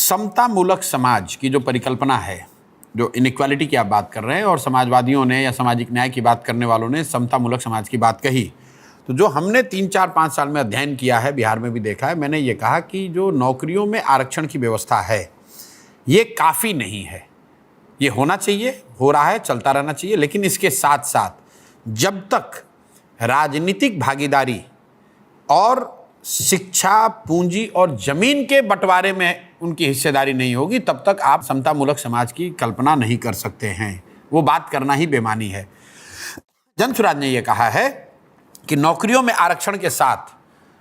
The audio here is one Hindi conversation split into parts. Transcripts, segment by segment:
समतामूलक समाज की जो परिकल्पना है, जो इनइक्वालिटी की आप बात कर रहे हैं, और समाजवादियों ने या सामाजिक न्याय की बात करने वालों ने समतामूलक समाज की बात कही, तो जो हमने 3, 4, 5 साल में अध्ययन किया है, बिहार में भी देखा है, मैंने ये कहा कि जो नौकरियों में आरक्षण की व्यवस्था है ये काफ़ी नहीं है। ये होना चाहिए, हो रहा है, चलता रहना चाहिए, लेकिन इसके साथ साथ जब तक राजनीतिक भागीदारी और शिक्षा, पूंजी और जमीन के बंटवारे में उनकी हिस्सेदारी नहीं होगी, तब तक आप समतामूलक समाज की कल्पना नहीं कर सकते हैं। वो बात करना ही बेमानी है। जनसुराज ने यह कहा है कि नौकरियों में आरक्षण के साथ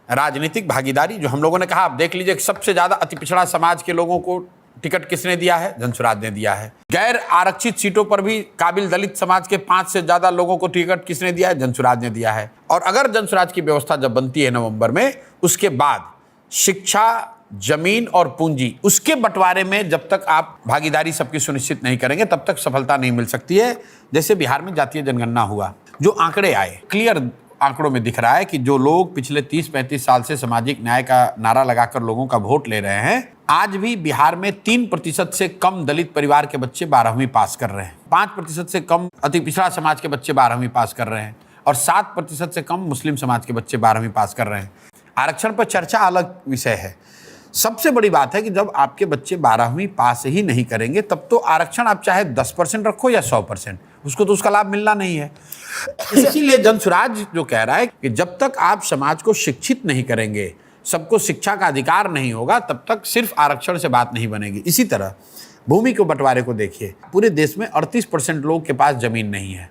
राजनीतिक भागीदारी, जो हम लोगों ने कहा, आप देख लीजिए सबसे ज्यादा अति पिछड़ा समाज के लोगों को टिकट किसने दिया है? जनसुराज ने दिया है। गैर आरक्षित सीटों पर भी काबिल दलित समाज के 5 से ज्यादा लोगों को टिकट किसने दिया है? जनसुराज ने दिया है। और अगर जनसुराज की व्यवस्था जब बनती है नवंबर में, उसके बाद शिक्षा, जमीन और पूंजी, उसके बंटवारे में जब तक आप भागीदारी सबकी सुनिश्चित नहीं करेंगे, तब तक सफलता नहीं मिल सकती है। जैसे बिहार में जातीय जनगणना हुआ, जो आंकड़े आए, क्लियर आंकड़ों में दिख रहा है कि जो लोग पिछले 30-35 साल से सामाजिक न्याय का नारा लगाकर लोगों का वोट ले रहे हैं, आज भी बिहार में 3% से कम दलित परिवार के बच्चे 12वीं पास कर रहे हैं, 5% से कम अति पिछड़ा समाज के बच्चे 12वीं पास कर रहे हैं, और 7% से कम मुस्लिम समाज के बच्चे 12वीं पास कर रहे हैं। आरक्षण पर चर्चा अलग विषय है। सबसे बड़ी बात है कि जब आपके बच्चे 12वीं पास ही नहीं करेंगे, तब तो आरक्षण आप चाहे 10% रखो या 100%, उसको तो उसका लाभ मिलना नहीं है। इसीलिए जनसुराज जो कह रहा है कि जब तक आप समाज को शिक्षित नहीं करेंगे, सबको शिक्षा का अधिकार नहीं होगा, तब तक सिर्फ आरक्षण से बात नहीं बनेगी। इसी तरह भूमि के बंटवारे को देखिए, पूरे देश में 38% लोग के पास जमीन नहीं है।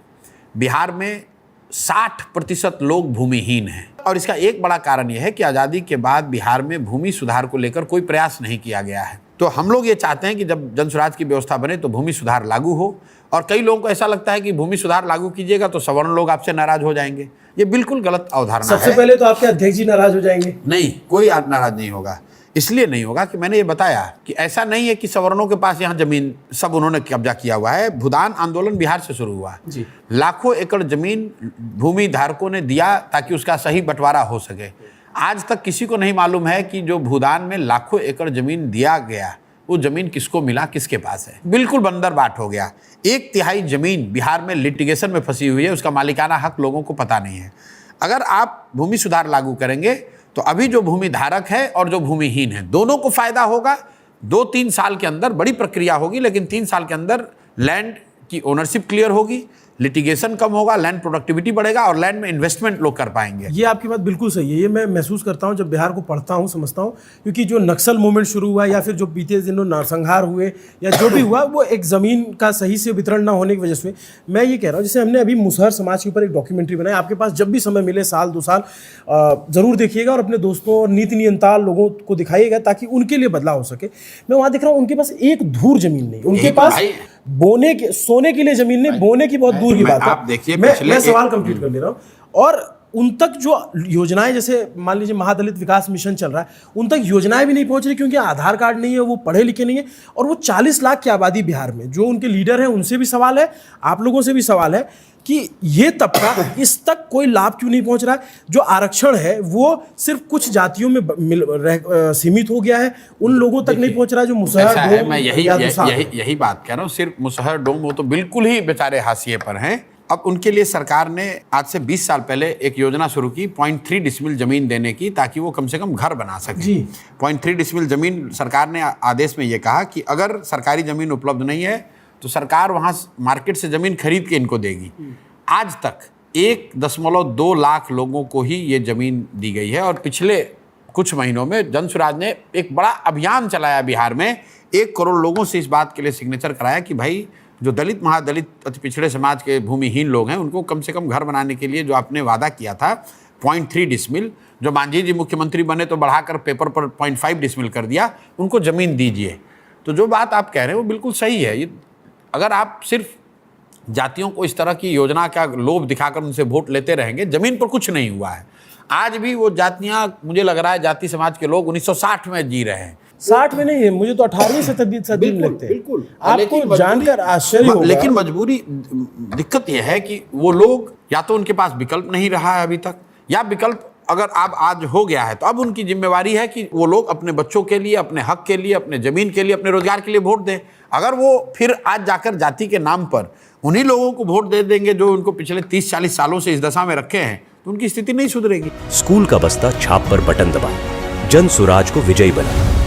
बिहार में 60% लोग भूमिहीन हैं, और इसका एक बड़ा कारण यह है कि आज़ादी के बाद बिहार में भूमि सुधार को लेकर कोई प्रयास नहीं किया गया है। तो हम लोग ये चाहते हैं कि जब जनसुराज की व्यवस्था बने तो भूमि सुधार लागू हो, और कई लोगों को ऐसा लगता है कि भूमि सुधार लागू कीजिएगा तो सवर्ण लोग आपसे नाराज हो जाएंगे। ये बिल्कुल गलत अवधारणा है। सबसे पहले तो आपके अध्यक्ष जी नाराज हो जाएंगे। नहीं, कोई नाराज नहीं होगा। इसलिए नहीं होगा कि मैंने ये बताया कि ऐसा नहीं है कि सवर्णों के पास यहाँ जमीन सब उन्होंने कब्जा किया हुआ है। भूदान आंदोलन बिहार से शुरू हुआ जी। लाखों एकड़ जमीन भूमि धारकों ने दिया ताकि उसका सही बंटवारा हो सके। आज तक किसी को नहीं मालूम है कि जो भूदान में लाखों एकड़ जमीन दिया गया, वो जमीन किसको मिला, किसके पास है। बिल्कुल बंदर बाट हो गया। 1/3 जमीन बिहार में लिटिगेशन में फंसी हुई है, उसका मालिकाना हक लोगों को पता नहीं है। अगर आप भूमि सुधार लागू करेंगे तो अभी जो भूमि धारक है और जो भूमिहीन है, दोनों को फायदा होगा। 2-3 साल के अंदर बड़ी प्रक्रिया होगी, लेकिन 3 साल के अंदर लैंड की ओनरशिप क्लियर होगी, लिटिगेशन कम होगा, लैंड प्रोडक्टिविटी बढ़ेगा और लैंड में इन्वेस्टमेंट लोग कर पाएंगे। ये आपकी बात बिल्कुल सही है। ये मैं महसूस करता हूँ जब बिहार को पढ़ता हूँ, समझता हूँ, क्योंकि जो नक्सल मूवमेंट शुरू हुआ या फिर जो बीते दिनों नरसंहार हुए या जो भी हुआ, वो एक ज़मीन का सही से वितरण ना होने की वजह से। मैं ये कह रहा हूँ, जैसे हमने अभी मुसहर समाज के ऊपर एक डॉक्यूमेंट्री बनाई, आपके पास जब भी समय मिले, साल 2 साल ज़रूर देखिएगा और अपने दोस्तों और नीति नियंता लोगों को दिखाइएगा ताकि उनके लिए बदलाव हो सके। मैं वहाँ देख रहा हूँ उनके पास एक धूर जमीन नहीं, उनके पास बोने के, सोने के लिए जमीन नहीं, बोने की बहुत दूर की बात है। मैं सवाल कंप्लीट कर ले रहा हूँ। और उन तक जो योजनाएं, जैसे मान लीजिए महादलित विकास मिशन चल रहा है, उन तक योजनाएं भी नहीं पहुंच रही क्योंकि आधार कार्ड नहीं है, वो पढ़े लिखे नहीं है। और वो 40 लाख की आबादी बिहार में, जो उनके लीडर हैं उनसे भी सवाल है, आप लोगों से भी सवाल है कि ये तबका इस तक कोई लाभ क्यों नहीं पहुंच रहा है। जो आरक्षण है वो सिर्फ कुछ जातियों में सीमित हो गया है, उन लोगों तक नहीं पहुंच रहा है जो मुसहर डोम। मैं यही बात कह रहा हूँ। सिर्फ मुसहर डोम वो तो बिल्कुल ही बेचारे हाशिए पर हैं। अब उनके लिए सरकार ने आज से 20 साल पहले एक योजना शुरू की 0.3 डिसमिल जमीन देने की, ताकि वो कम से कम घर बना सके। 0.3 डिसमिल जमीन, सरकार ने आदेश में ये कहा कि अगर सरकारी जमीन उपलब्ध नहीं है तो सरकार वहाँ मार्केट से जमीन खरीद के इनको देगी। आज तक 1.2 लाख लोगों को ही ये जमीन दी गई है। और पिछले कुछ महीनों में जनसुराज ने एक बड़ा अभियान चलाया बिहार में, 1 करोड़ लोगों से इस बात के लिए सिग्नेचर कराया कि भाई जो दलित, महादलित, अति पिछड़े समाज के भूमिहीन लोग हैं, उनको कम से कम घर बनाने के लिए जो आपने वादा किया था 0.3 डिसमिल, जो मांझी जी मुख्यमंत्री बने तो बढ़ाकर पेपर पर 0.5 डिसमिल कर दिया, उनको ज़मीन दीजिए। तो जो बात आप कह रहे हैं वो बिल्कुल सही है। ये अगर आप सिर्फ जातियों को इस तरह की योजना का लोभ दिखाकर उनसे वोट लेते रहेंगे, ज़मीन पर कुछ नहीं हुआ है। आज भी वो जातियाँ, मुझे लग रहा है जाति समाज के लोग 1960 में जी रहे हैं। 60 में नहीं है, मुझे तो 18वीं सदी में लगते हैं। बिल्कुल, आपको जानकर आश्चर्य होगा। लेकिन मजबूरी, दिक्कत यह है कि वो लोग या तो उनके पास विकल्प नहीं रहा है अभी तक, या विकल्प अगर अब आज हो गया है तो अब उनकी जिम्मेवारी है कि वो लोग अपने बच्चों के लिए, अपने हक के लिए, अपने जमीन के लिए, अपने रोजगार के लिए वोट दें। अगर वो फिर आज जाकर जाति के नाम पर उन्हीं लोगों को वोट दे देंगे जो उनको पिछले 30-40 सालों से इस दशा में रखे हैं, तो उनकी स्थिति नहीं सुधरेगी। स्कूल का बस्ता छाप पर बटन दबाएं, जन सुराज को विजयी बनाएं।